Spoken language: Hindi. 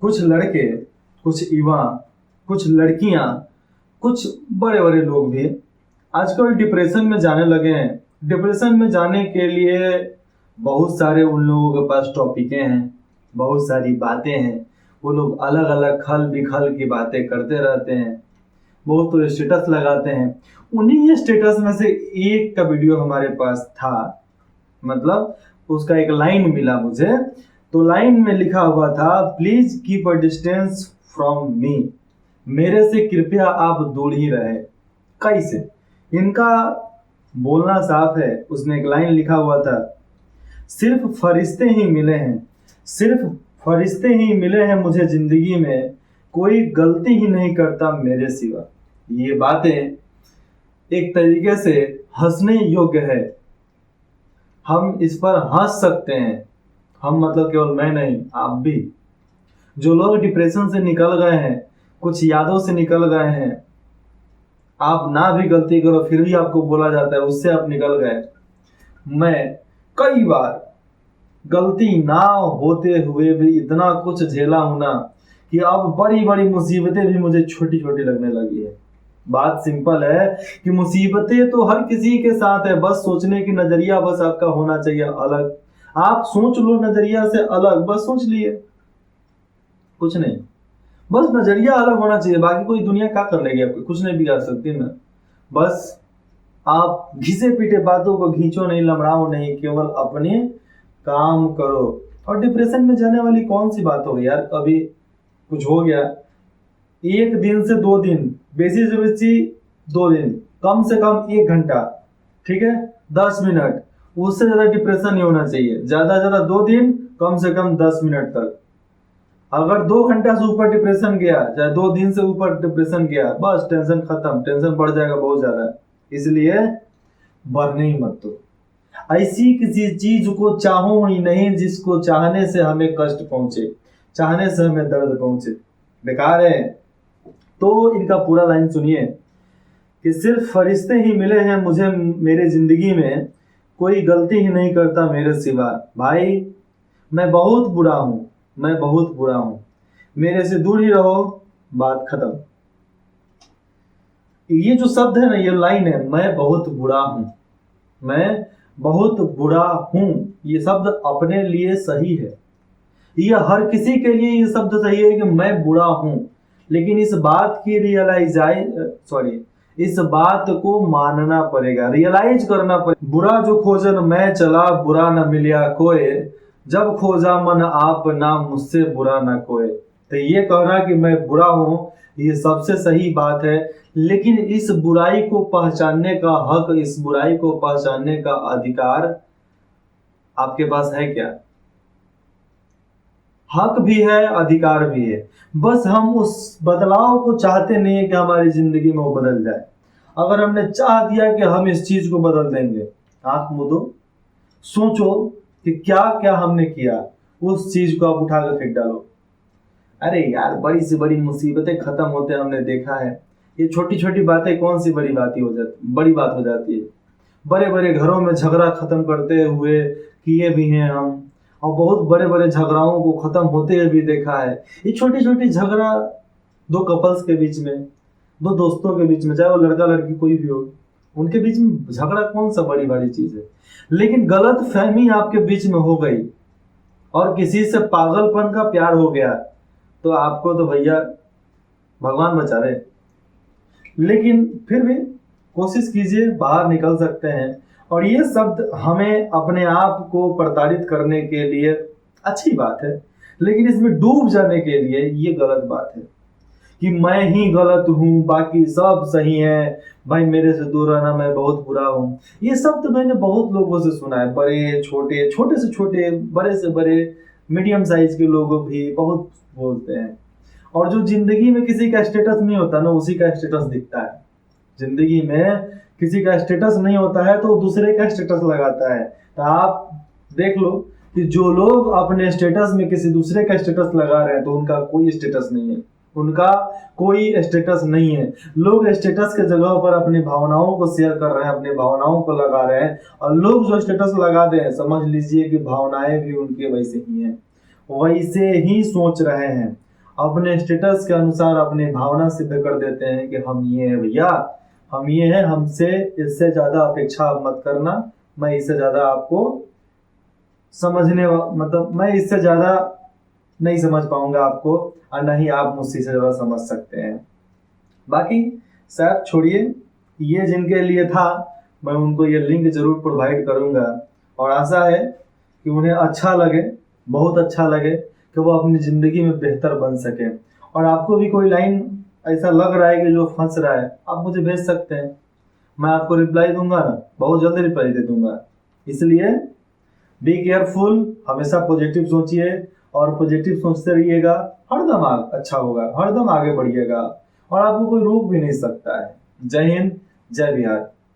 कुछ लड़के, कुछ युवा, कुछ लड़कियां, कुछ बड़े बड़े लोग भी आजकल डिप्रेशन में जाने लगे हैं। डिप्रेशन में जाने के लिए बहुत सारे उन लोगों के पास टॉपिकें हैं, बहुत सारी बातें हैं। वो लोग अलग अलग खल बिखल की बातें करते रहते हैं, बहुत तो स्टेटस लगाते हैं। उन्हीं स्टेटस में से एक का वीडियो हमारे पास था, मतलब उसका एक लाइन मिला मुझे। तो लाइन में लिखा हुआ था, please keep a distance from me, मेरे से कृपया आप दूर ही रहे। कैसे? इनका बोलना साफ है। उसने एक लाइन लिखा हुआ था, सिर्फ फरिश्ते ही मिले हैं, सिर्फ फरिश्ते ही मिले हैं मुझे जिंदगी में, कोई गलती ही नहीं करता मेरे सिवा। ये बातें एक तरीके से हंसने योग्य है। हम इस पर हंस सकते हैं, हम मतलब केवल मैं नहीं, आप भी। जो लोग डिप्रेशन से निकल गए हैं, कुछ यादों से निकल गए हैं, आप ना भी गलती करो फिर भी आपको बोला जाता है उससे आप निकल गए। मैं कई बार गलती ना होते हुए भी इतना कुछ झेला हूं ना कि अब बड़ी बड़ी मुसीबतें भी मुझे छोटी छोटी लगने लगी है। बात सिंपल है कि मुसीबतें तो हर किसी के साथ है, बस सोचने की नजरिया बस आपका होना चाहिए अलग। आप सोच लो नजरिया से अलग, बस सोच लिए, कुछ नहीं, बस नजरिया अलग होना चाहिए। बाकी कोई दुनिया क्या कर लेगी आपको, कुछ नहीं बिगाड़ सकती ना। बस आप घिसे पीटे बातों को खींचो नहीं, लमड़ाओ नहीं, केवल अपने काम करो। और डिप्रेशन में जाने वाली कौन सी बात होगी यार? अभी कुछ हो गया, एक दिन से 2 दिन, बेसी से बेसी 2 दिन, कम से कम 1 घंटा, ठीक है, 10 मिनट, उससे ज्यादा डिप्रेशन नहीं होना चाहिए। ज्यादा से ज्यादा 2 दिन, कम से कम 10 मिनट तक। अगर 2 घंटा से ऊपर डिप्रेशन गया, चाहे 2 दिन से ऊपर डिप्रेशन गया, बस टेंशन खत्म, टेंशन बढ़ जाएगा बहुत ज्यादा। इसलिए बढ़ने ही मत दो। ऐसी किसी चीज को चाहो ही नहीं जिसको चाहने से हमें कष्ट पहुंचे, चाहने से हमें दर्द पहुंचे, बेकार है। तो इनका पूरा लाइन सुनिए कि सिर्फ फरिश्ते ही मिले हैं मुझे मेरे जिंदगी में, कोई गलती ही नहीं करता मेरे सिवा। भाई मैं बहुत बुरा हूं, मैं बहुत बुरा हूं, मेरे से दूर ही रहो, बात खत्म। ये जो शब्द है ना, ये लाइन है, मैं बहुत बुरा हूं, मैं बहुत बुरा हूं, ये शब्द अपने लिए सही है। ये हर किसी के लिए ये शब्द सही है कि मैं बुरा हूं। लेकिन इस बात की इस बात को मानना पड़ेगा, रियलाइज करना पड़ेगा। बुरा जो खोजन मैं चला, बुरा न मिलिया कोई, जब खोजा मन आप ना मुझसे बुरा ना कोई। तो ये कहना कि मैं बुरा हूं, ये सबसे सही बात है। लेकिन इस बुराई को पहचानने का हक, इस बुराई को पहचानने का अधिकार आपके पास है क्या? हक भी है, अधिकार भी है, बस हम उस बदलाव को चाहते नहीं है कि हमारी जिंदगी में वो बदल जाए। अगर हमने चाह दिया कि हम इस चीज को बदल देंगे, आंख मूंदो, सोचो कि क्या क्या हमने किया, उस चीज को आप उठा कर फेंक डालो। अरे यार, बड़ी से बड़ी मुसीबतें खत्म होते हमने देखा है। ये छोटी छोटी बातें कौन सी बड़ी बात हो जाती है। बड़े बड़े घरों में झगड़ा खत्म करते हुए किए भी हैं हम, और बहुत बड़े बड़े झगड़ाओं को खत्म होते हुए भी देखा है। ये छोटी छोटी झगड़ा दो कपल्स के बीच में, दो दोस्तों के बीच में, चाहे वो लड़का लड़की कोई भी हो, उनके बीच में झगड़ा कौन सा बड़ी बड़ी चीज है। लेकिन गलत फहमी आपके बीच में हो गई और किसी से पागलपन का प्यार हो गया, तो आपको तो भैया भगवान बचा रहे। लेकिन फिर भी कोशिश कीजिए, बाहर निकल सकते हैं। और ये शब्द हमें अपने आप को प्रताड़ित करने के लिए अच्छी बात है, लेकिन इसमें डूब जाने के लिए ये गलत बात है कि मैं ही गलत हूं, बाकी सब सही है, भाई मेरे से दूर रहना, मैं बहुत बुरा हूं। ये शब्द मैंने बहुत लोगों से सुना है, बड़े छोटे, छोटे से छोटे, बड़े से बड़े, मीडियम साइज के लोग भी बहुत बोलते हैं। और जो जिंदगी में किसी का स्टेटस नहीं होता ना, उसी का स्टेटस दिखता है। जिंदगी में किसी का स्टेटस नहीं होता है तो दूसरे का स्टेटस लगाता है। तो आप देख लो कि जो लोग अपने स्टेटस में किसी दूसरे का स्टेटस लगा रहे हैं, तो उनका कोई स्टेटस नहीं है, उनका कोई स्टेटस नहीं है। लोग स्टेटस के जगह पर अपनी भावनाओं को शेयर कर रहे हैं, अपनी भावनाओं को लगा रहे हैं। और लोग जो स्टेटस लगा दे, समझ लीजिए कि भावनाएं भी उनके वैसे ही हैं, वैसे ही सोच रहे हैं। अपने स्टेटस के अनुसार अपनी भावना सिद्ध कर देते हैं कि हम ये हैं भैया, हम ये हैं, हमसे इससे ज्यादा अपेक्षा आप मत करना, मैं इससे ज्यादा आपको मतलब मैं इससे ज्यादा नहीं समझ पाऊंगा आपको, और नहीं आप मुझसे ज्यादा समझ सकते हैं। बाकी सर छोड़िए, ये जिनके लिए था मैं उनको ये लिंक जरूर प्रोवाइड करूंगा, और आशा है कि उन्हें अच्छा लगे, बहुत अच्छा लगे, कि वो अपनी ज़िंदगी में बेहतर बन सके। और आपको भी कोई लाइन ऐसा लग रहा है कि जो फंस रहा है, आप मुझे भेज सकते हैं, मैं आपको रिप्लाई दूंगा ना, बहुत जल्दी रिप्लाई दे दूंगा। इसलिए बी केयरफुल, हमेशा पॉजिटिव सोचिए और पॉजिटिव सोचते रहिएगा, हरदम अच्छा होगा, हरदम आगे बढ़िएगा और आपको कोई रोक भी नहीं सकता है। जय हिंद, जय बिहार।